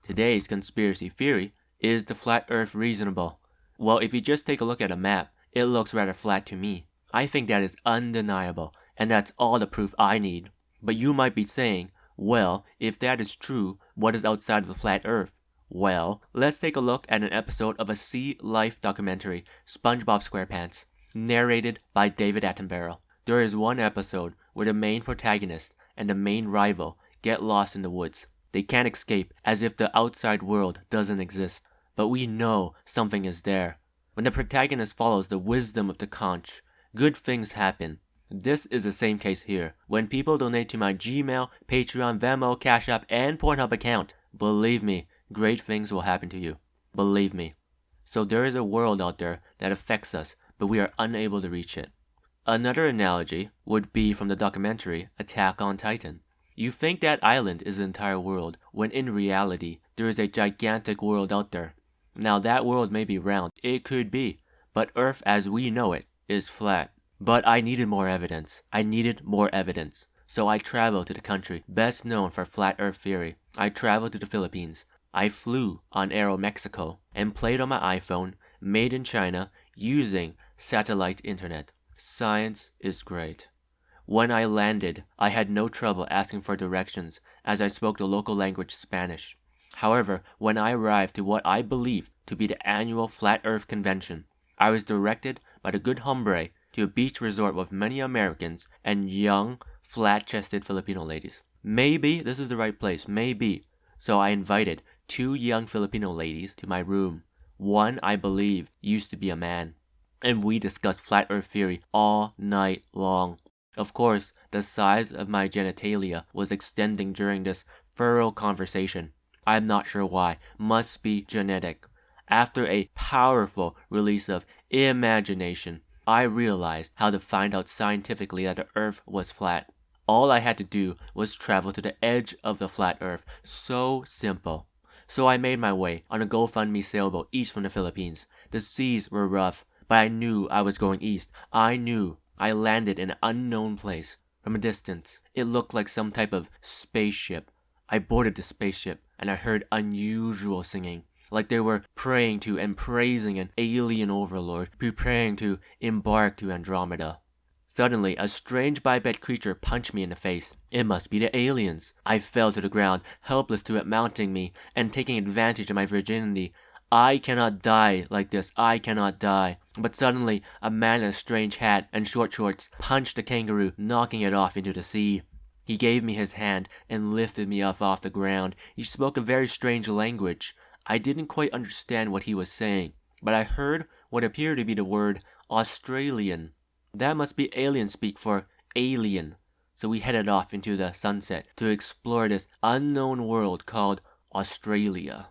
Today's conspiracy theory: is the flat earth reasonable? Well, if you just take a look at a map, it looks rather flat to me. I think that is undeniable, and that's all the proof I need. But you might be saying, well, if that is true, what is outside of the flat earth? Well, let's take a look at an episode of a sea life documentary, SpongeBob SquarePants, narrated by David Attenborough. There is one episode where the main protagonist and the main rival get lost in the woods. They can't escape, as if the outside world doesn't exist. But we know something is there. When the protagonist follows the wisdom of the conch, good things happen. This is the same case here. When people donate to my Gmail, Patreon, Venmo, Cash App, and Pornhub account, believe me, great things will happen to you. Believe me. So there is a world out there that affects us, but we are unable to reach it. Another analogy would be from the documentary Attack on Titan. You think that island is the entire world, when in reality, there is a gigantic world out there. Now that world may be round, it could be, but Earth as we know it is flat. But I needed more evidence. So I traveled to the country best known for flat Earth theory. I traveled to the Philippines. I flew on Aeromexico and played on my iPhone, made in China, using satellite internet. Science is great. When I landed, I had no trouble asking for directions, as I spoke the local language Spanish. However, when I arrived to what I believed to be the annual Flat Earth Convention, I was directed by the good hombre to a beach resort with many Americans and young, flat-chested Filipino ladies. Maybe this is the right place, maybe. So I invited 2 young Filipino ladies to my room. One, I believe, used to be a man. And we discussed flat earth theory all night long. Of course, the size of my genitalia was extending during this thorough conversation. I'm not sure why. Must be genetic. After a powerful release of imagination, I realized how to find out scientifically that the earth was flat. All I had to do was travel to the edge of the flat earth. So simple. So I made my way on a GoFundMe sailboat east from the Philippines. The seas were rough, but I knew I was going east. I knew. I landed in an unknown place. From a distance, it looked like some type of spaceship. I boarded the spaceship, and I heard unusual singing, like they were praying to and praising an alien overlord, preparing to embark to Andromeda. Suddenly, a strange biped creature punched me in the face. It must be the aliens. I fell to the ground, helpless to it mounting me, and taking advantage of my virginity. I cannot die like this, I cannot die. But suddenly, a man in a strange hat and short shorts punched the kangaroo, knocking it off into the sea. He gave me his hand and lifted me up off the ground. He spoke a very strange language. I didn't quite understand what he was saying, but I heard what appeared to be the word Australian. That must be alien speak for alien. So we headed off into the sunset to explore this unknown world called Australia.